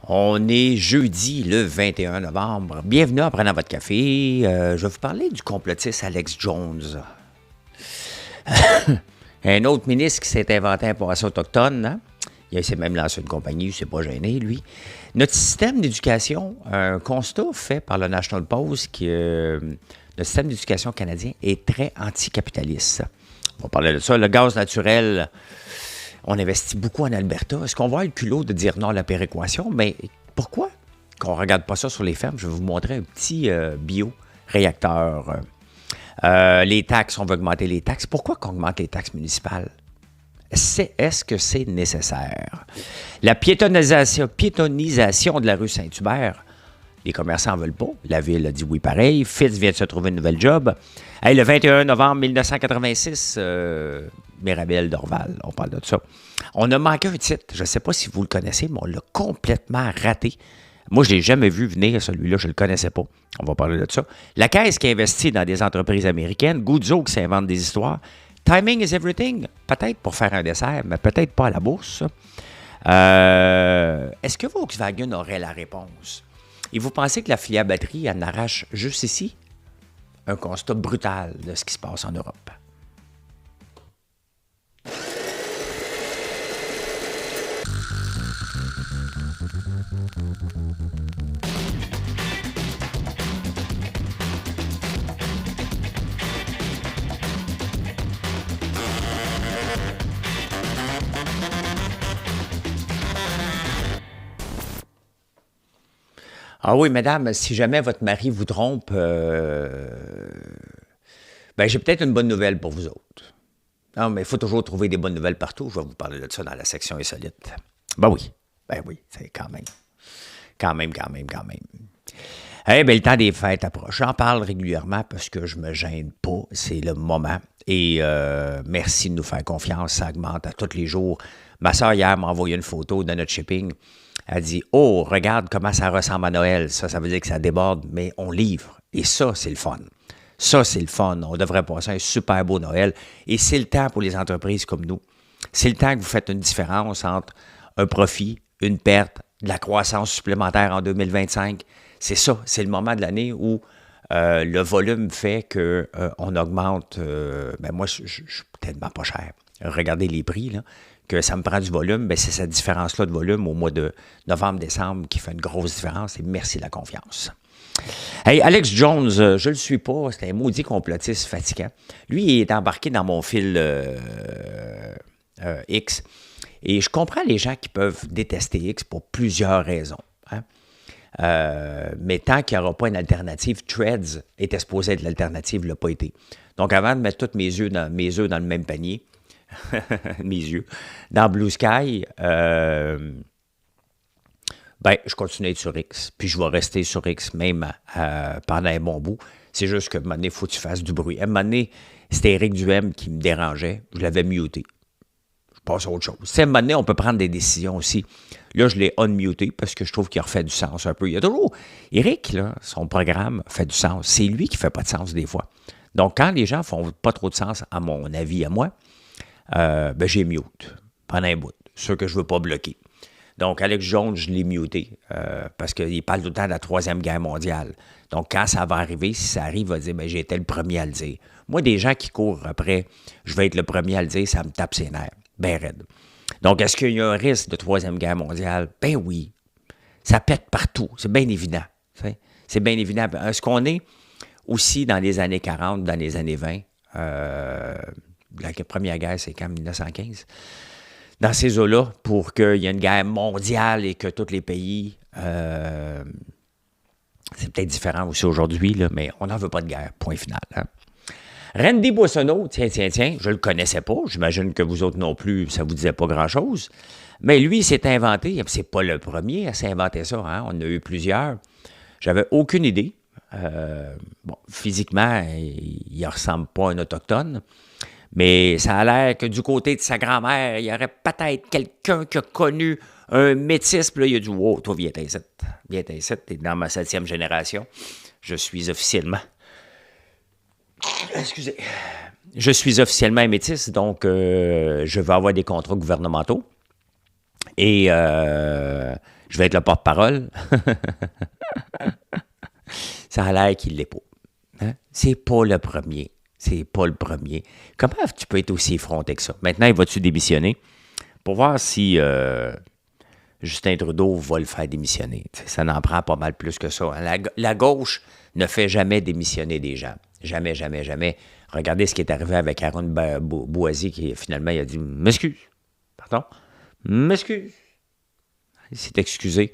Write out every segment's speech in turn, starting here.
On est jeudi le 21 novembre. Bienvenue en prenant votre café. Je vais vous parler du complotiste Alex Jones. Un autre ministre qui s'est inventé un poisson autochtone. Hein? Il s'est même lancé une compagnie, il ne s'est pas gêné, lui. Notre système d'éducation, un constat fait par le National Post, que notre système d'éducation canadien est très anticapitaliste. On va parler de ça. Le gaz naturel, on investit beaucoup en Alberta. Est-ce qu'on va avoir le culot de dire non à la péréquation? Mais pourquoi qu'on ne regarde pas ça sur les fermes? Je vais vous montrer un petit bioréacteur. Les taxes, on veut augmenter les taxes. Pourquoi qu'on augmente les taxes municipales? Est-ce que c'est nécessaire? La piétonisation de la rue Saint-Hubert, les commerçants ne veulent pas. La ville a dit oui pareil. Fitz vient de se trouver une nouvelle job. Hey, le 21 novembre 1986, Mirabel Dorval, on parle de ça. On a manqué un titre. Je ne sais pas si vous le connaissez, mais on l'a complètement raté. Moi, je ne l'ai jamais vu venir, celui-là, je ne le connaissais pas. On va parler de ça. La Caisse qui investit dans des entreprises américaines, Guzzo qui s'invente des histoires. Timing is everything. Peut-être pour faire un dessert, mais peut-être pas à la bourse. Est-ce que Volkswagen aurait la réponse? Et vous pensez que la filière batterie en arrache juste ici? Un constat brutal de ce qui se passe en Europe. Ah oui, madame, si jamais votre mari vous trompe, j'ai peut-être une bonne nouvelle pour vous autres. Non, mais il faut toujours trouver des bonnes nouvelles partout. Je vais vous parler de ça dans la section insolite. Ben oui, c'est quand même. Le temps des fêtes approche. J'en parle régulièrement parce que je me gêne pas. C'est le moment. Et merci de nous faire confiance. Ça augmente à tous les jours. Ma soeur, hier, m'a envoyé une photo de notre shipping. Elle dit « Oh, regarde comment ça ressemble à Noël. » Ça veut dire que ça déborde, mais on livre. Et ça, c'est le fun. Ça, c'est le fun. On devrait passer un super beau Noël. Et c'est le temps pour les entreprises comme nous. C'est le temps que vous faites une différence entre un profit, une perte, de la croissance supplémentaire en 2025. C'est ça. C'est le moment de l'année où le volume fait qu'on augmente. Moi, je suis tellement pas cher. Regardez les prix, là. Que ça me prend du volume, c'est cette différence-là de volume au mois de novembre-décembre qui fait une grosse différence et merci de la confiance. Hey, Alex Jones, je le suis pas, c'est un maudit complotiste fatigant. Lui, il est embarqué dans mon fil X et je comprends les gens qui peuvent détester X pour plusieurs raisons. Hein? Mais tant qu'il n'y aura pas une alternative, Threads était supposé être l'alternative, il l'a pas été. Donc avant de mettre tous mes œufs dans le même panier, mes yeux, dans Blue Sky, je continue à être sur X, puis je vais rester sur X même pendant un bon bout. C'est juste que, à un moment donné, il faut que tu fasses du bruit. À un moment donné, c'était Éric Duhem qui me dérangeait, je l'avais muté. Je passe à autre chose. À un moment donné, on peut prendre des décisions aussi. Là, je l'ai unmuté parce que je trouve qu'il refait du sens un peu. Il y a toujours... Éric, là, son programme fait du sens. C'est lui qui fait pas de sens des fois. Donc, quand les gens font pas trop de sens, à mon avis, à moi, j'ai mute pendant un bout, ceux que je ne veux pas bloquer. Donc, Alex Jones, je l'ai muté parce qu'il parle tout le temps de la Troisième Guerre mondiale. Donc, quand ça va arriver, si ça arrive, il va dire j'ai été le premier à le dire. Moi, des gens qui courent après, je vais être le premier à le dire, ça me tape ses nerfs. Ben raide. Donc, est-ce qu'il y a un risque de Troisième Guerre mondiale? Ben oui. Ça pète partout. C'est bien évident. C'est bien évident. Est-ce qu'on est aussi dans les années 40, dans les années 20? La première guerre, c'est quand 1915. Dans ces eaux-là, pour qu'il y ait une guerre mondiale et que tous les pays... c'est peut-être différent aussi aujourd'hui, là, mais on n'en veut pas de guerre, point final. Hein? Randy Boissonneau, tiens, je le connaissais pas. J'imagine que vous autres non plus, ça vous disait pas grand-chose. Mais lui, il s'est inventé, c'est pas le premier à s'inventer ça, hein? On en a eu plusieurs. J'avais aucune idée. Physiquement, il ne ressemble pas à un autochtone. Mais ça a l'air que du côté de sa grand-mère, il y aurait peut-être quelqu'un qui a connu un métis. Puis là, il a dit « Wow, toi, viens ici. T'es dans ma 7e génération. Je suis officiellement... » Excusez. Je suis officiellement un métis, donc je vais avoir des contrats gouvernementaux. Et je vais être le porte-parole. Ça a l'air qu'il ne l'est pas. Hein? C'est pas le premier. C'est pas le premier. Comment tu peux être aussi effronté que ça? Maintenant, il va-tu démissionner? Pour voir si Justin Trudeau va le faire démissionner. T'sais, ça n'en prend pas mal plus que ça. La gauche ne fait jamais démissionner des gens. Jamais, jamais, jamais. Regardez ce qui est arrivé avec Aaron Boisy, qui finalement il a dit « M'excuse. Pardon? M'excuse. » Il s'est excusé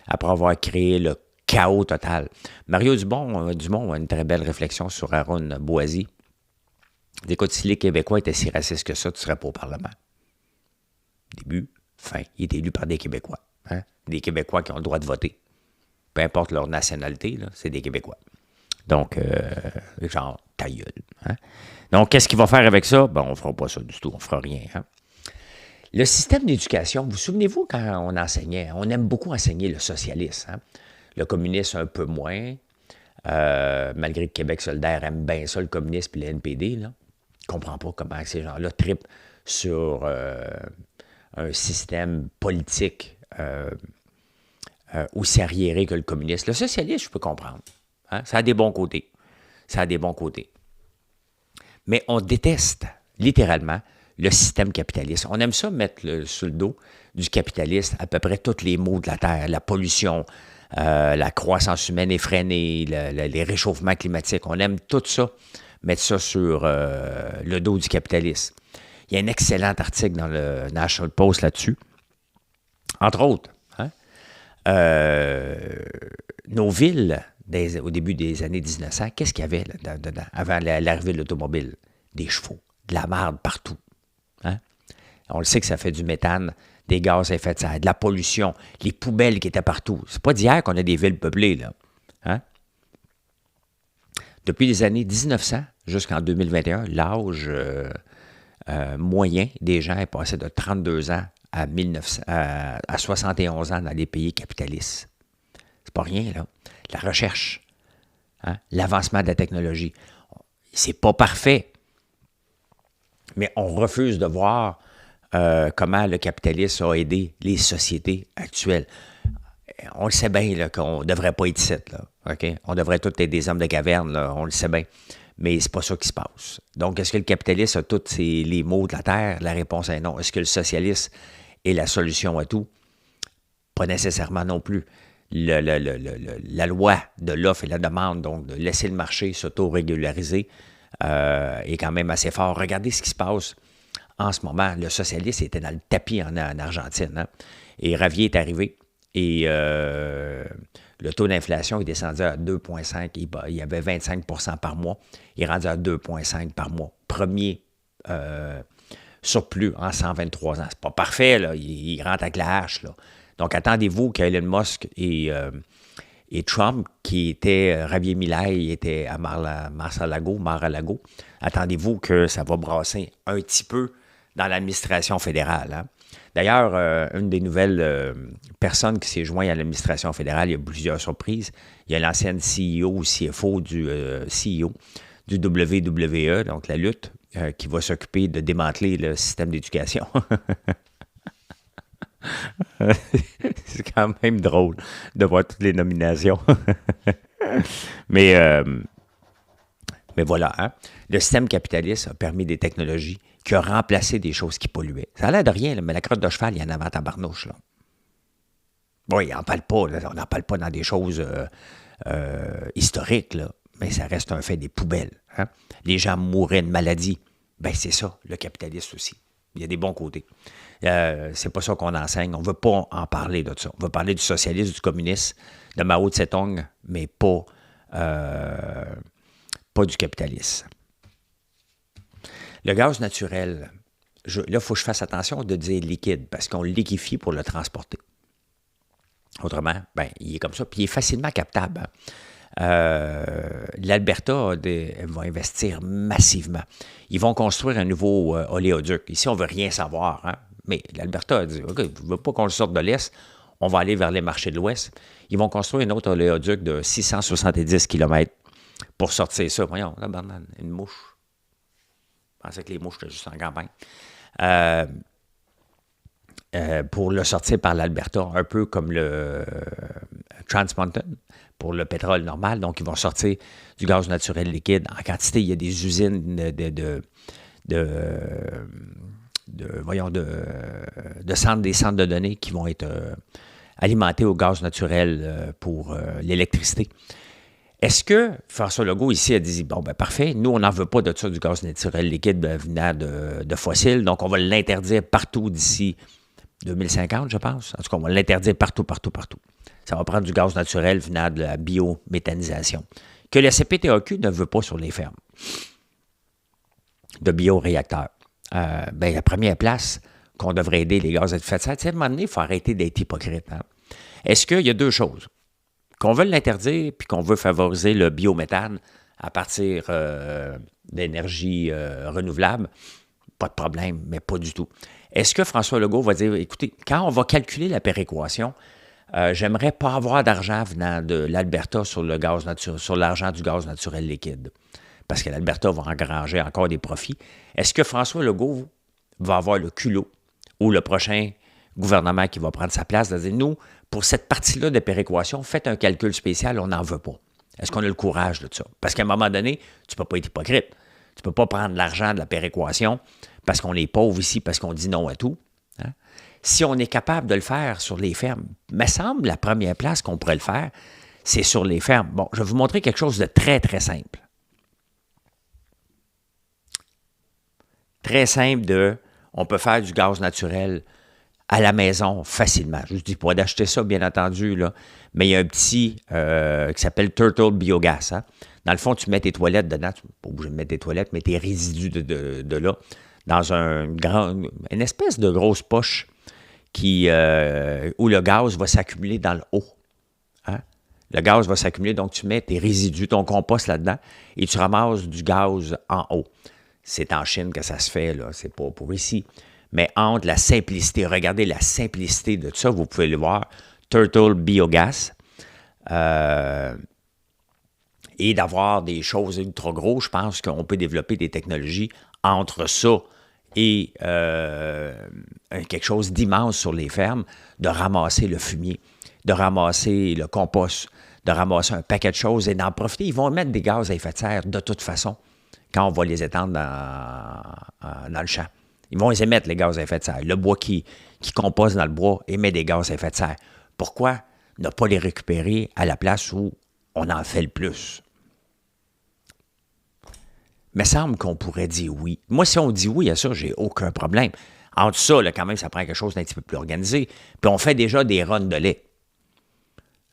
après avoir créé le chaos total. Mario Dumont a une très belle réflexion sur Aaron Boisy. Écoute, si les Québécois étaient si racistes que ça, tu ne serais pas au Parlement. Début, fin. Il est élu par des Québécois. Hein? Des Québécois qui ont le droit de voter. Peu importe leur nationalité, là, c'est des Québécois. Donc, genre, ta gueule. Hein? Donc, qu'est-ce qu'il va faire avec ça? Ben, on ne fera pas ça du tout. On ne fera rien. Hein? Le système d'éducation, vous souvenez-vous quand on enseignait? On aime beaucoup enseigner le socialisme. Hein? Le communisme, un peu moins. Malgré que Québec solidaire aime bien ça, le communisme et le NPD. Là. Je ne comprends pas comment ces gens-là trippent sur un système politique aussi arriéré que le communisme. Le socialisme, je peux comprendre. Hein? Ça a des bons côtés. Ça a des bons côtés. Mais on déteste, littéralement, le système capitaliste. On aime ça mettre sur le dos du capitaliste à peu près tous les maux de la Terre. La pollution, la croissance humaine effrénée, les réchauffements climatiques. On aime tout ça, mettre ça sur le dos du capitaliste. Il y a un excellent article dans le National Post là-dessus. Entre autres, hein, nos villes, au début des années 1900, qu'est-ce qu'il y avait là-dedans, avant l'arrivée de l'automobile? Des chevaux, de la marde partout. Hein? On le sait que ça fait du méthane, des gaz à effet de serre, de la pollution, les poubelles qui étaient partout. C'est pas d'hier qu'on a des villes peuplées, là. Hein? Depuis les années 1900 jusqu'en 2021, l'âge moyen des gens est passé de 32 ans à 71 ans dans les pays capitalistes. C'est pas rien, là. La recherche, hein? L'avancement de la technologie. C'est pas parfait, mais on refuse de voir comment le capitalisme a aidé les sociétés actuelles. On le sait bien là, qu'on ne devrait pas être ici, là. Okay? On devrait tous être des hommes de caverne, là, on le sait bien. Mais c'est pas ça qui se passe. Donc, est-ce que le capitalisme a tous les maux de la terre? La réponse est non. Est-ce que le socialisme est la solution à tout? Pas nécessairement non plus. La loi de l'offre et la demande, donc de laisser le marché s'auto-régulariser, est quand même assez fort. Regardez ce qui se passe en ce moment. Le socialisme était dans le tapis en Argentine. Hein? Et Javier est arrivé. Et le taux d'inflation est descendu à 2,5. Il y avait 25 % par mois. Il est rendu à 2,5 par mois. Premier surplus en 123 ans. C'est pas parfait, là. Il rentre avec la hache, là. Donc, attendez-vous qu'Elon Musk et Trump, qui était Javier Milei, était à Mar-a-Lago, attendez-vous que ça va brasser un petit peu dans l'administration fédérale. Hein? D'ailleurs, une des nouvelles personnes qui s'est jointe à l'administration fédérale, il y a plusieurs surprises. Il y a l'ancienne CEO ou CFO du CEO du WWE, donc la lutte, qui va s'occuper de démanteler le système d'éducation. C'est quand même drôle de voir toutes les nominations. mais voilà, hein? Le système capitaliste a permis des technologies qui ont remplacé des choses qui polluaient. Ça a l'air de rien, là, mais la crotte de cheval, il y en avait en tabarnouche, là. Bon, il n'en parle pas, là, on n'en parle pas dans des choses historiques, là, mais ça reste un fait des poubelles. Hein? Les gens mouraient de maladies. Ben c'est ça, le capitalisme aussi. Il y a des bons côtés. C'est pas ça qu'on enseigne. On ne veut pas en parler de ça. On veut parler du socialisme, du communisme, de Mao Tse-tung, mais pas du capitalisme. Le gaz naturel, là, il faut que je fasse attention de dire liquide, parce qu'on le liquéfie pour le transporter. Autrement, ben, il est comme ça, puis il est facilement captable. Hein? L'Alberta va investir massivement. Ils vont construire un nouveau oléoduc. Ici, on ne veut rien savoir. Hein? Mais l'Alberta a dit, OK, vous ne voulez pas qu'on le sorte de l'Est, on va aller vers les marchés de l'Ouest. Ils vont construire un autre oléoduc de 670 km pour sortir ça. Voyons, là, une mouche. Je pensais que les mouches étaient juste en campagne. pour le sortir par l'Alberta, un peu comme le Trans Mountain pour le pétrole normal. Donc, ils vont sortir du gaz naturel liquide en quantité. Il y a des usines des centres de données qui vont être alimentés au gaz naturel pour l'électricité. Est-ce que François Legault ici a dit, bon, ben parfait, nous, on n'en veut pas de ça, du gaz naturel liquide venant de fossiles, donc on va l'interdire partout d'ici 2050, je pense. En tout cas, on va l'interdire partout, partout, partout. Ça va prendre du gaz naturel venant de la biométhanisation, que le CPTAQ ne veut pas sur les fermes de bioréacteurs. Ben, la première place qu'on devrait aider les gaz à effet de serre, à un moment donné, il faut arrêter d'être hypocrite. Hein? Est-ce qu'il y a deux choses? Qu'on veut l'interdire puis qu'on veut favoriser le biométhane à partir d'énergie renouvelable, pas de problème, mais pas du tout. Est-ce que François Legault va dire, écoutez, quand on va calculer la péréquation, j'aimerais pas avoir d'argent venant de l'Alberta sur l'argent du gaz naturel liquide, parce que l'Alberta va engranger encore des profits. Est-ce que François Legault va avoir le culot ou le prochain gouvernement qui va prendre sa place de dire, nous, pour cette partie-là de péréquation, faites un calcul spécial, on n'en veut pas. Est-ce qu'on a le courage de ça? Parce qu'à un moment donné, tu ne peux pas être hypocrite. Tu ne peux pas prendre l'argent de la péréquation parce qu'on est pauvre ici, parce qu'on dit non à tout. Hein? Si on est capable de le faire sur les fermes, me semble la première place qu'on pourrait le faire, c'est sur les fermes. Bon, je vais vous montrer quelque chose de très, très simple. Très simple on peut faire du gaz naturel à la maison facilement. Je ne dis pas d'acheter ça, bien entendu, là, mais il y a un petit qui s'appelle Turtle Biogas. Hein? Dans le fond, tu mets tes toilettes dedans, tu n'es pas obligé de mettre tes toilettes, mais tes résidus de là, dans une espèce de grosse poche où le gaz va s'accumuler dans le haut. Hein? Le gaz va s'accumuler, donc tu mets tes résidus, ton compost là-dedans, et tu ramasses du gaz en haut. C'est en Chine que ça se fait, là, c'est pas pour ici. Mais entre la simplicité, regardez la simplicité de tout ça, vous pouvez le voir, Turtle Biogas, et d'avoir des choses ultra gros, je pense qu'on peut développer des technologies entre ça et quelque chose d'immense sur les fermes, de ramasser le fumier, de ramasser le compost, de ramasser un paquet de choses et d'en profiter. Ils vont mettre des gaz à effet de serre de toute façon quand on va les étendre dans le champ. Ils vont les émettre, les gaz à effet de serre. Le bois qui composte dans le bois émet des gaz à effet de serre. Pourquoi ne pas les récupérer à la place où on en fait le plus? Il me semble qu'on pourrait dire oui. Moi, si on dit oui à ça, j'ai aucun problème. Entre ça, là, quand même, ça prend quelque chose d'un petit peu plus organisé. Puis on fait déjà des runs de lait.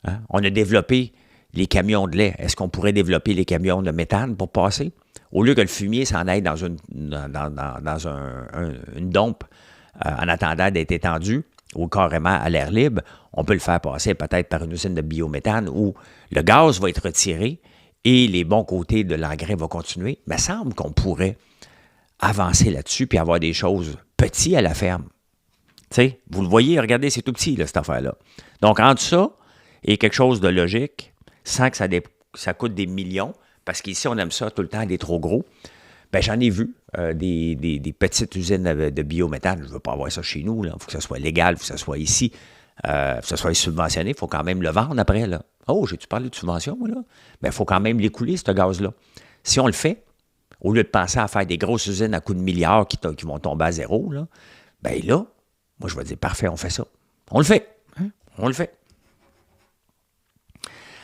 Hein? On a développé les camions de lait. Est-ce qu'on pourrait développer les camions de méthane pour passer? Au lieu que le fumier s'en aille dans une dompe en attendant d'être étendu ou carrément à l'air libre, on peut le faire passer peut-être par une usine de biométhane où le gaz va être retiré et les bons côtés de l'engrais vont continuer. Il me semble qu'on pourrait avancer là-dessus puis avoir des choses petites à la ferme. Tu sais, vous le voyez, regardez, c'est tout petit, là, cette affaire-là. Donc, entre ça et quelque chose de logique, sans que ça coûte des millions, parce qu'ici, on aime ça tout le temps, des trop gros. Bien, j'en ai vu des petites usines de biométhane. Je ne veux pas avoir ça chez nous. Il faut que ça soit légal, il faut que ça soit ici, il faut que ça soit subventionné. Il faut quand même le vendre après. Là. Oh, j'ai-tu parlé de subvention, moi, là? Bien, il faut quand même l'écouler, ce gaz-là. Si on le fait, au lieu de penser à faire des grosses usines à coups de milliards qui vont tomber à zéro, là, bien là, moi, je vais dire, parfait, on fait ça. On le fait. Hein? On le fait.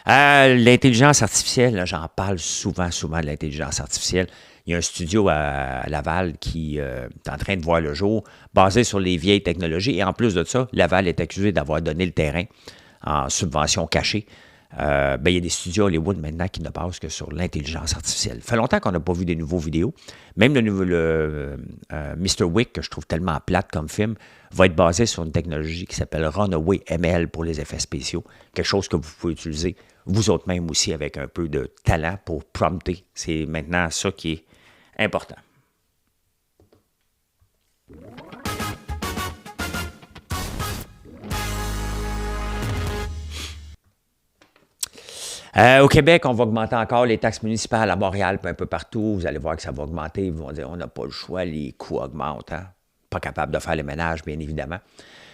L'intelligence artificielle, là, j'en parle souvent de l'intelligence artificielle. Il y a un studio à Laval qui est en train de voir le jour, basé sur les vieilles technologies. Et en plus de ça, Laval est accusé d'avoir donné le terrain en subvention cachée. Il y a des studios Hollywood maintenant qui ne passent que sur l'intelligence artificielle. Ça fait longtemps qu'on n'a pas vu des nouveaux vidéos. Même le Mr. Wick, que je trouve tellement plate comme film, va être basé sur une technologie qui s'appelle Runaway ML pour les effets spéciaux. Quelque chose que vous pouvez utiliser vous autres même aussi avec un peu de talent pour prompter. C'est maintenant ça qui est important. Au Québec, on va augmenter encore les taxes municipales à Montréal, puis un peu partout. Vous allez voir que ça va augmenter. Ils vont dire, on n'a pas le choix, les coûts augmentent. Hein? Pas capable de faire les ménages, bien évidemment.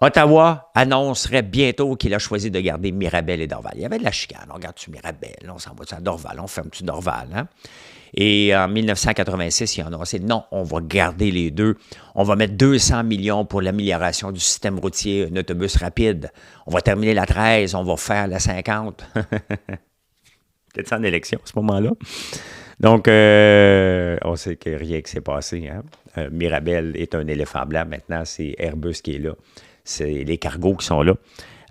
Ottawa annoncerait bientôt qu'il a choisi de garder Mirabel et Dorval. Il y avait de la chicane. On regarde-tu Mirabel? On s'en va à Dorval. On ferme-tu Dorval? Hein? Et en 1986, il a annoncé, non, on va garder les deux. On va mettre 200 millions pour l'amélioration du système routier, un autobus rapide. On va terminer la 13, on va faire la 50. Peut-être en élection à ce moment-là. Donc, on sait que rien qui s'est passé. Hein? Mirabel est un éléphant blanc. Maintenant, c'est Airbus qui est là. C'est les cargos qui sont là.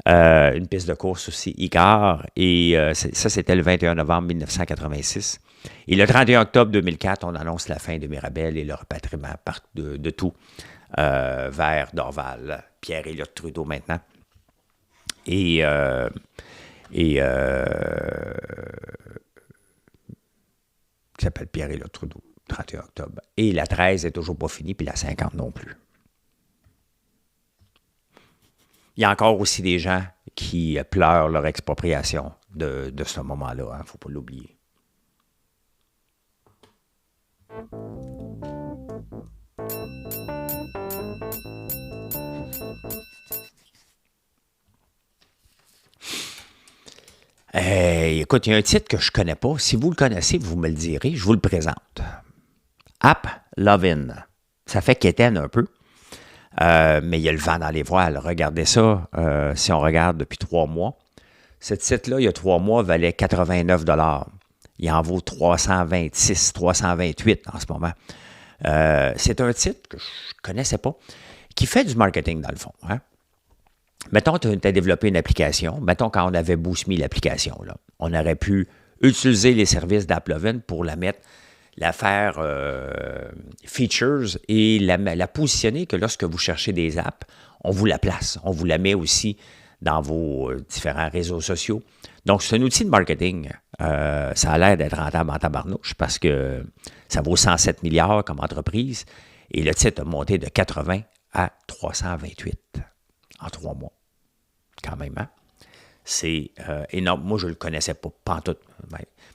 Une piste de course aussi, Icar. Et ça, c'était le 21 novembre 1986. Et le 31 octobre 2004, on annonce la fin de Mirabel et le repatriement de tout vers Dorval. Pierre-Éliott Trudeau maintenant. Qui s'appelle Pierre-Éliott Trudeau, 31 octobre. Et la 13 n'est toujours pas finie, puis la 50 non plus. Il y a encore aussi des gens qui pleurent leur expropriation de ce moment-là. Il ne faut pas l'oublier. Écoute, il y a un titre que je ne connais pas. Si vous le connaissez, vous me le direz. Je vous le présente. App Lovin'. Ça fait quétaine un peu. Mais il y a le vent dans les voiles. Regardez ça, si on regarde depuis 3 mois. Ce titre-là, il y a 3 mois, valait 89 $. Il en vaut 326, 328 en ce moment. C'est un titre que je ne connaissais pas, qui fait du marketing dans le fond. Hein? Mettons, tu as développé une application. Mettons, quand on avait Boost Me l'application, là, on aurait pu utiliser les services d'AppLovin pour la faire features et la positionner que lorsque vous cherchez des apps, on vous la place. On vous la met aussi dans vos différents réseaux sociaux. Donc, c'est un outil de marketing. Ça a l'air d'être rentable en tabarnouche parce que ça vaut 107 milliards comme entreprise et le titre a monté de 80 à 328 en 3 mois. Quand même, hein? C'est énorme. Moi, je ne le connaissais pas, pantoute.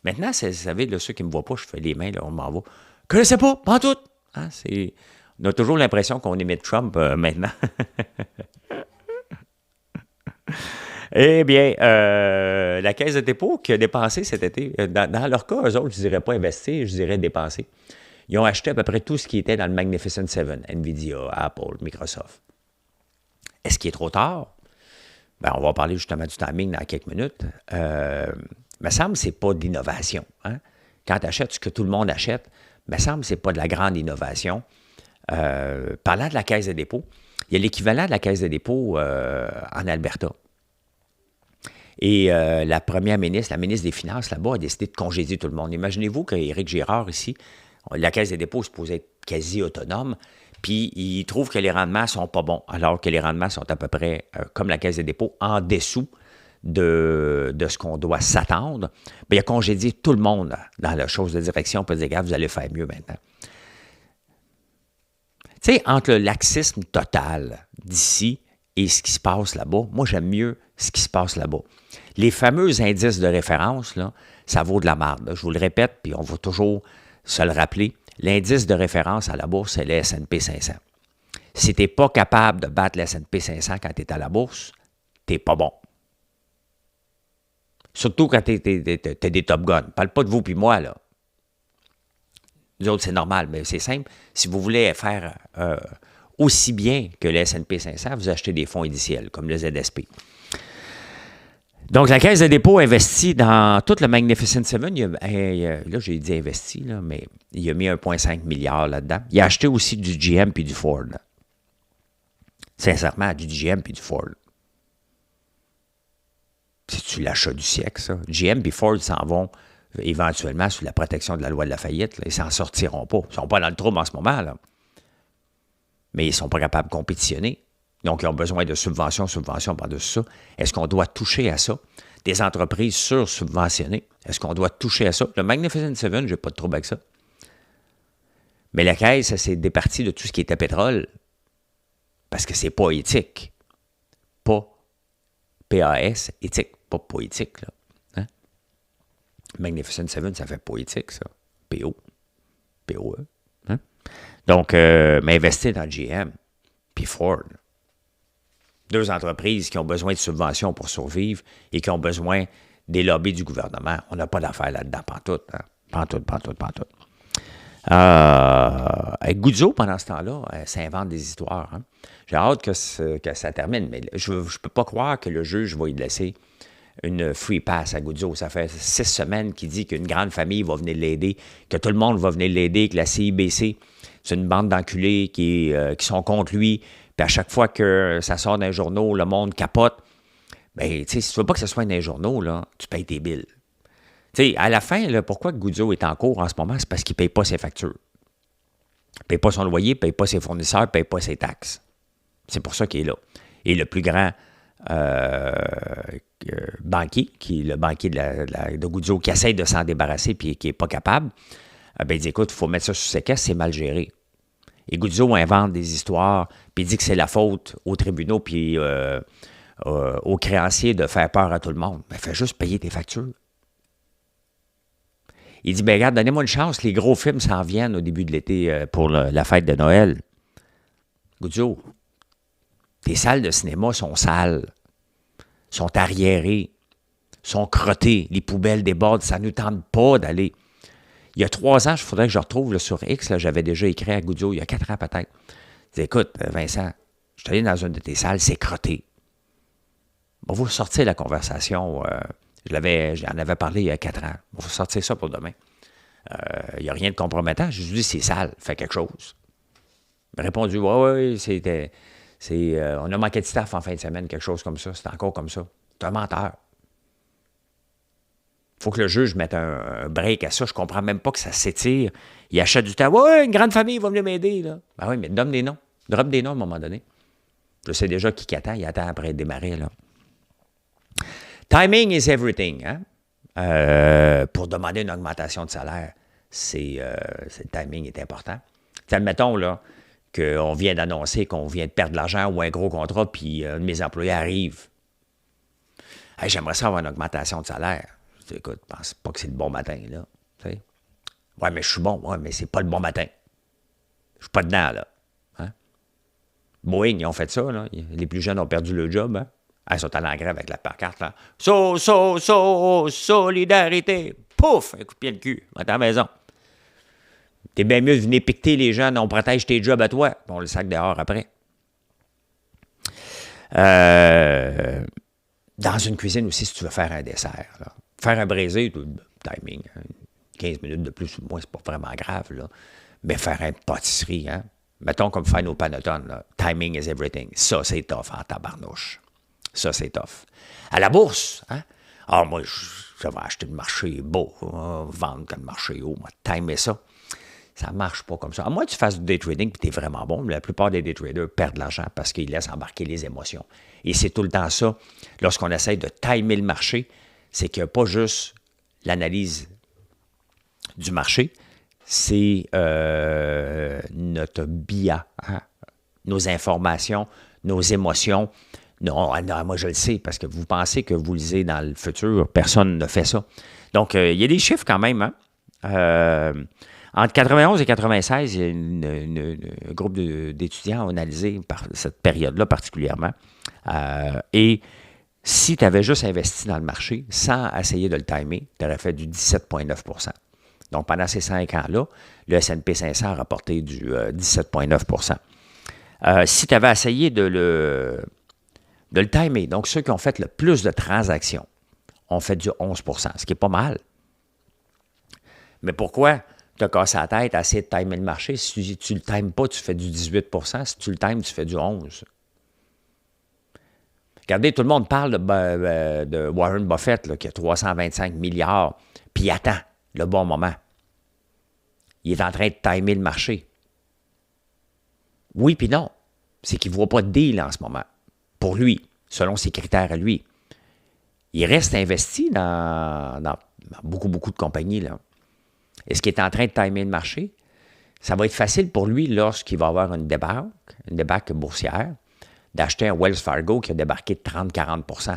Maintenant, vous savez, là, ceux qui ne me voient pas, je fais les mains, là, on m'en va. « Connaissais pas, pantoute! Hein? » On a toujours l'impression qu'on imite Trump maintenant. Eh bien, la Caisse de dépôt qui a dépensé cet été, dans leur cas, eux autres, je ne dirais pas investir, je dirais dépenser. Ils ont acheté à peu près tout ce qui était dans le Magnificent Seven, Nvidia, Apple, Microsoft. Est-ce qu'il est trop tard? Ben, on va parler justement du timing dans quelques minutes. Me semble que ce n'est pas d'innovation. Hein? Quand tu achètes ce que tout le monde achète, me semble que ce n'est pas de la grande innovation. Parlant de la Caisse de dépôt, il y a l'équivalent de la Caisse de dépôt en Alberta. Et la première ministre, la ministre des Finances là-bas, a décidé de congédier tout le monde. Imaginez-vous qu'Éric Girard, ici, la Caisse des dépôts est supposée être quasi autonome, puis il trouve que les rendements ne sont pas bons, alors que les rendements sont à peu près, comme la Caisse des dépôts, en dessous de ce qu'on doit s'attendre. Bien, il a congédié tout le monde dans la chose de direction pour dire, gars, vous allez faire mieux maintenant. Tu sais, entre le laxisme total d'ici et ce qui se passe là-bas, moi, j'aime mieux ce qui se passe là-bas. Les fameux indices de référence, là, ça vaut de la marde. Je vous le répète, puis on va toujours se le rappeler. L'indice de référence à la bourse, c'est le S&P 500. Si tu n'es pas capable de battre le S&P 500 quand tu es à la bourse, tu n'es pas bon. Surtout quand tu as des Top Guns. Parle pas de vous puis moi, là. Nous autres, c'est normal, mais c'est simple. Si vous voulez faire aussi bien que le S&P 500, vous achetez des fonds indiciels, comme le ZSP. Donc, la Caisse de dépôt investit dans tout le Magnificent Seven. Là, j'ai dit investi, là, mais il a mis 1,5 milliard là-dedans. Il a acheté aussi du GM puis du Ford. Sincèrement, du GM puis du Ford. C'est-tu l'achat du siècle, ça? GM et Ford s'en vont éventuellement sous la protection de la loi de la faillite. Là. Ils s'en sortiront pas. Ils ne sont pas dans le trouble en ce moment, là. Mais ils ne sont pas capables de compétitionner. Donc, ils ont besoin de subventions par-dessus ça. Est-ce qu'on doit toucher à ça? Des entreprises sur-subventionnées. Est-ce qu'on doit toucher à ça? Le Magnificent Seven, je n'ai pas de trouble avec ça. Mais la Caisse, ça s'est départi de tout ce qui était pétrole. Parce que c'est pas éthique. Pas PAS, éthique. Pas poétique, là. Hein? Magnificent Seven, ça fait poétique, ça. PO. POE. Hein? Donc, mais investir dans GM, puis Ford. Deux entreprises qui ont besoin de subventions pour survivre et qui ont besoin des lobbies du gouvernement. On n'a pas d'affaires là-dedans, pantoute. Hein? Pantoute. Guzzo, pendant ce temps-là, s'invente des histoires. Hein? J'ai hâte que ça termine, mais je ne peux pas croire que le juge va y laisser une free pass à Guzzo. Ça fait 6 semaines qu'il dit qu'une grande famille va venir l'aider, que tout le monde va venir l'aider, que la CIBC, c'est une bande d'enculés qui sont contre lui. Puis à chaque fois que ça sort dans les journaux, le monde capote. Bien, tu sais, si tu veux pas que ce soit dans les journaux, là, tu payes tes billes. Tu sais, à la fin, là, pourquoi Guzzo est en cours en ce moment? C'est parce qu'il ne paye pas ses factures. Il ne paye pas son loyer, il ne paye pas ses fournisseurs, il ne paye pas ses taxes. C'est pour ça qu'il est là. Et le plus grand banquier, qui est le banquier de Guzzo, qui essaie de s'en débarrasser et qui n'est pas capable, ben, il dit, écoute, il faut mettre ça sous séquestre, c'est mal géré. Et Guzzo invente des histoires, puis il dit que c'est la faute aux tribunaux puis aux créanciers de faire peur à tout le monde. Mais fais juste payer tes factures. Il dit, ben regarde, donnez-moi une chance, les gros films s'en viennent au début de l'été pour la fête de Noël. Guzzo, tes salles de cinéma sont sales, sont arriérées, sont crottées, les poubelles débordent, ça ne nous tente pas d'aller. Il y a 3 ans, il faudrait que je retrouve là, sur X, là, j'avais déjà écrit à Guzzo, il y a 4 ans peut-être. Je dis, écoute, Vincent, je suis allé dans une de tes salles, c'est crotté. On va vous sortir la conversation. J'en avais parlé il y a 4 ans. On va vous sortir ça pour demain. Il n'y a rien de compromettant. Je lui dis, c'est sale, fais quelque chose. Il m'a répondu, oui, on a manqué de staff en fin de semaine, quelque chose comme ça. C'est encore comme ça. C'est un menteur. Il faut que le juge mette un break à ça. Je ne comprends même pas que ça s'étire. Il achète du temps. Oui, une grande famille va venir m'aider. Là. Ben oui, mais donne des noms. Drop des noms à un moment donné. Je sais déjà qui attend. Il attend après démarrer. Là. Timing is everything. Hein? Pour demander une augmentation de salaire, le timing est important. Admettons là, qu'on vient d'annoncer qu'on vient de perdre de l'argent ou un gros contrat, puis un de mes employés arrive. Hey, j'aimerais ça avoir une augmentation de salaire. Je dis, écoute, pense pas que c'est le bon matin, là. T'sais? Ouais, mais je suis bon. Ouais, mais c'est pas le bon matin. Je suis pas dedans, là. Hein? Boeing, ils ont fait ça, là. Les plus jeunes ont perdu le job, hein? Ils sont allés en grève avec la pancarte, là. Solidarité. Pouf! Un coup de pied de cul. Va à ta maison. T'es bien mieux de venir piqueter les jeunes, on protège tes jobs à toi, puis on le sac dehors après. Dans une cuisine aussi, si tu veux faire un dessert, là. Faire un braisé, timing, 15 minutes de plus ou de moins, c'est pas vraiment grave, là. Mais faire une pâtisserie, hein? Mettons comme faire nos panotones, là. Timing is everything. Ça, c'est tough en tabarnouche. Ça, c'est tough. À la bourse, hein? Ah, moi, je vais acheter le marché beau, vendre quand le marché est haut, moi, timer ça. Ça ne marche pas comme ça. À moins que tu fasses du day trading et tu es vraiment bon, mais la plupart des day traders perdent de l'argent parce qu'ils laissent embarquer les émotions. Et c'est tout le temps ça, lorsqu'on essaie de timer le marché, c'est qu'il n'y a pas juste l'analyse du marché, c'est notre BIA, hein? Nos informations, nos émotions. Non, moi je le sais, parce que vous pensez que vous lisez dans le futur, personne ne fait ça. Donc, il y a des chiffres quand même, hein? Entre 91 et 96, il y a un groupe d'étudiants ont analysé par cette période-là particulièrement. Et si tu avais juste investi dans le marché sans essayer de le timer, tu aurais fait du 17,9 %. Donc, pendant ces 5 ans-là, le S&P 500 a rapporté du 17,9 %. Si tu avais essayé de le timer, donc ceux qui ont fait le plus de transactions ont fait du 11 %, ce qui est pas mal. Mais pourquoi tu as cassé la tête à essayer de timer le marché? Si tu ne le times pas, tu fais du 18 %. Si tu le times, tu fais du 11 %. Regardez, tout le monde parle de Warren Buffett, là, qui a 325 milliards, puis il attend le bon moment. Il est en train de timer le marché. Oui, puis non. C'est qu'il ne voit pas de deal en ce moment. Pour lui, selon ses critères à lui. Il reste investi dans beaucoup de compagnies, là. Est-ce qu'il est en train de timer le marché? Ça va être facile pour lui lorsqu'il va avoir une débâcle boursière, d'acheter un Wells Fargo qui a débarqué de 30-40 %.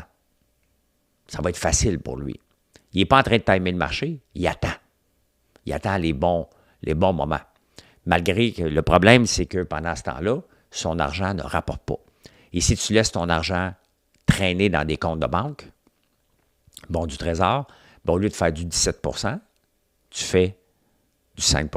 Ça va être facile pour lui. Il n'est pas en train de timer le marché, il attend. Il attend les bons moments. Malgré que le problème, c'est que pendant ce temps-là, son argent ne rapporte pas. Et si tu laisses ton argent traîner dans des comptes de banque, bon, du trésor, ben, au lieu de faire du 17 tu fais du 5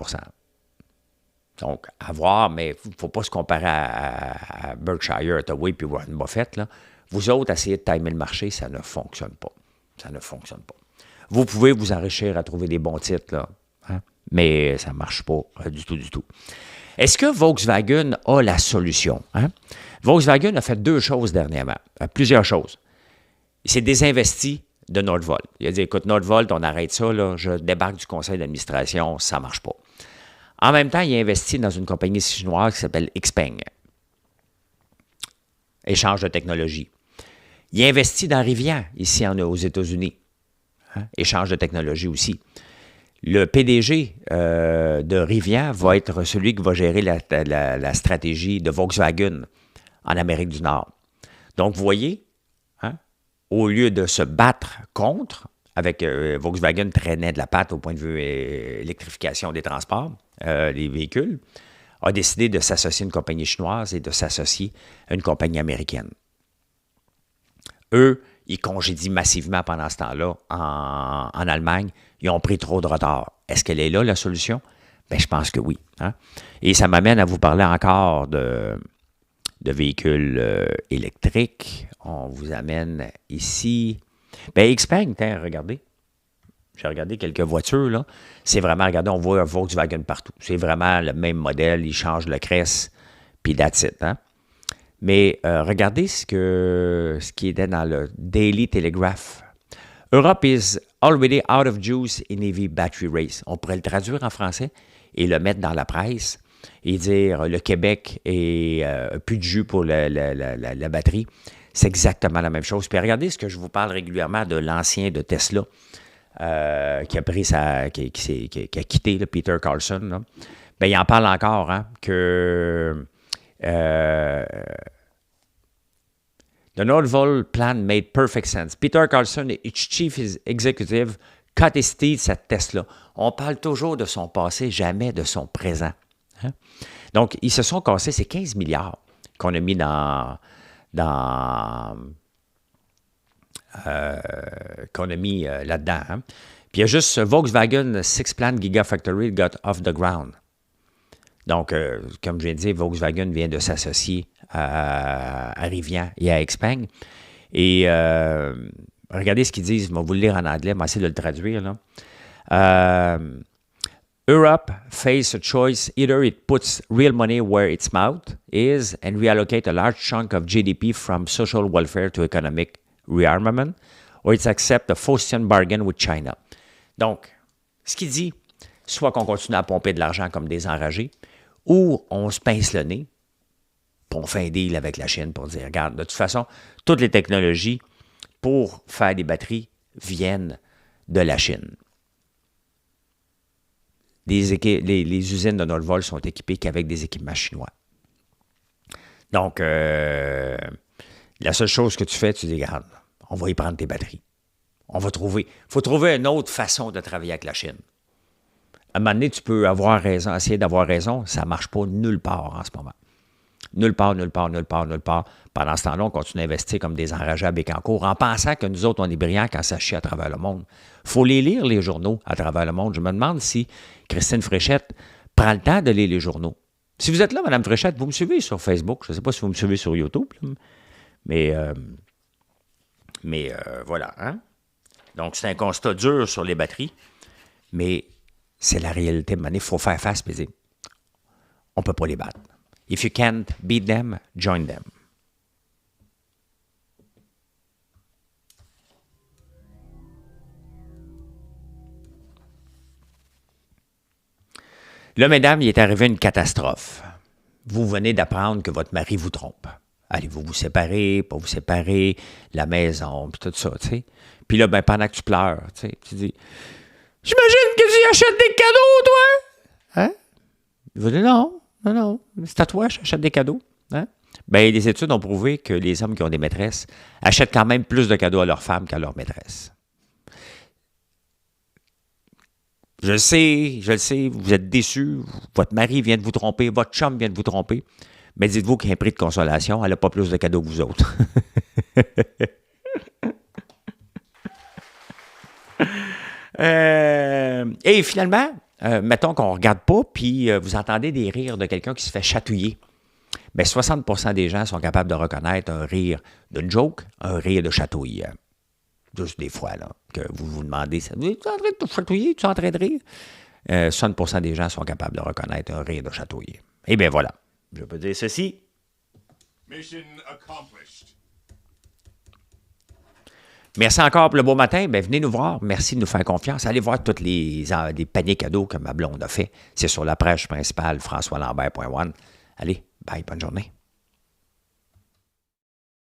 Donc, à voir, mais il ne faut pas se comparer à Berkshire Hathaway puis Warren Buffett. Là. Vous autres, essayez de timer le marché, ça ne fonctionne pas. Ça ne fonctionne pas. Vous pouvez vous enrichir à trouver des bons titres, là, hein? Mais ça ne marche pas du tout, du tout. Est-ce que Volkswagen a la solution? Hein? Volkswagen a fait deux choses dernièrement, plusieurs choses. Il s'est désinvesti de Nordvolt. Il a dit, écoute, Nordvolt, on arrête ça, là, je débarque du conseil d'administration, ça ne marche pas. En même temps, il a investi dans une compagnie chinoise qui s'appelle Xpeng. Échange de technologie. Il a investi dans Rivian, ici aux États-Unis. Hein? Échange de technologie aussi. Le PDG de Rivian va être celui qui va gérer la stratégie de Volkswagen en Amérique du Nord. Donc, vous voyez, hein, au lieu de se battre contre, avec Volkswagen traînait de la patte au point de vue électrification des transports, les véhicules, a décidé de s'associer à une compagnie chinoise et de s'associer à une compagnie américaine. Eux, ils congédient massivement pendant ce temps-là en Allemagne. Ils ont pris trop de retard. Est-ce qu'elle est là, la solution? Bien, je pense que oui. Hein? Et ça m'amène à vous parler encore de véhicules électriques. On vous amène ici. Bien, Xpeng, regardez. J'ai regardé quelques voitures, là. C'est vraiment, regardez, on voit un Volkswagen partout. C'est vraiment le même modèle. Ils changent le crest, puis that's it, hein? Mais regardez ce qui était dans le Daily Telegraph. Europe is already out of juice in EV battery race. On pourrait le traduire en français et le mettre dans la presse et dire le Québec est plus de jus pour la batterie. C'est exactement la même chose. Puis regardez ce que je vous parle régulièrement de l'ancien de Tesla qui a pris qui a quitté, là, Peter Carlson. Là. Bien, il en parle encore, hein, que the Nordvolt plan made perfect sense. Peter Carlson, its chief executive, cut his teeth at Tesla. On parle toujours de son passé, jamais de son présent. Hein? Donc, ils se sont cassés, c'est 15 milliards qu'on a mis qu'on a mis là-dedans. Hein? Puis il y a juste Volkswagen Six-Plant Gigafactory got off the ground. Donc, comme je viens de dire, Volkswagen vient de s'associer à Rivian et à Xpeng. Et regardez ce qu'ils disent. Je vais vous le lire en anglais, mais essayer de le traduire. Là. Europe face a choice. Either it puts real money where its mouth is and reallocate a large chunk of GDP from social welfare to economic rearmament, or it accepts a Faustian bargain with China. Donc, ce qu'il dit, soit qu'on continue à pomper de l'argent comme des enragés, ou on se pince le nez, puis on fait un deal avec la Chine pour dire, regarde, de toute façon, toutes les technologies pour faire des batteries viennent de la Chine. Les usines de Nordvolt sont équipées qu'avec des équipements chinois. Donc, la seule chose que tu fais, tu dis, regarde, on va y prendre tes batteries. Il faut trouver une autre façon de travailler avec la Chine. À un moment donné, tu peux avoir raison, essayer d'avoir raison, ça ne marche pas nulle part en ce moment. Nulle part. Pendant ce temps-là, on continue à investir comme des enragés à Bécancour en pensant que nous autres, on est brillants quand ça chie à travers le monde. Il faut les lire, les journaux, à travers le monde. Je me demande si Christine Fréchette prend le temps de lire les journaux. Si vous êtes là, Mme Fréchette, vous me suivez sur Facebook. Je ne sais pas si vous me suivez sur YouTube, mais voilà. Hein? Donc, c'est un constat dur sur les batteries, mais c'est la réalité. Il faut faire face et dire, on ne peut pas les battre. If you can't beat them, join them. Là, mesdames, il est arrivé une catastrophe. Vous venez d'apprendre que votre mari vous trompe. Allez-vous vous séparer, pas vous séparer, la maison, puis tout ça, tu sais. Puis là, ben, pendant que tu pleures, tu sais, tu dis, j'imagine que tu achètes des cadeaux, toi! Hein? Il va dire, non, c'est à toi, j'achète des cadeaux. Hein? Bien, les études ont prouvé que les hommes qui ont des maîtresses achètent quand même plus de cadeaux à leurs femmes qu'à leurs maîtresses. Je le sais, vous êtes déçus, votre mari vient de vous tromper, votre chum vient de vous tromper, Mais dites-vous qu'un prix de consolation, elle n'a pas plus de cadeaux que vous autres. Et finalement, mettons qu'on ne regarde pas, puis vous entendez des rires de quelqu'un qui se fait chatouiller. Bien, 60% des gens sont capables de reconnaître un rire d'une joke, un rire de chatouille. Juste des fois, là, que vous vous demandez, tu es en train de te chatouiller, tu es en train de rire? 60% des gens sont capables de reconnaître un rire de chatouille. Eh bien, voilà. Je peux dire ceci. Mission accomplished. Merci encore pour le beau matin. Bien, venez nous voir. Merci de nous faire confiance. Allez voir tous les paniers cadeaux que ma blonde a fait. C'est sur la page principale, françoislambert.one. Allez, bye, bonne journée.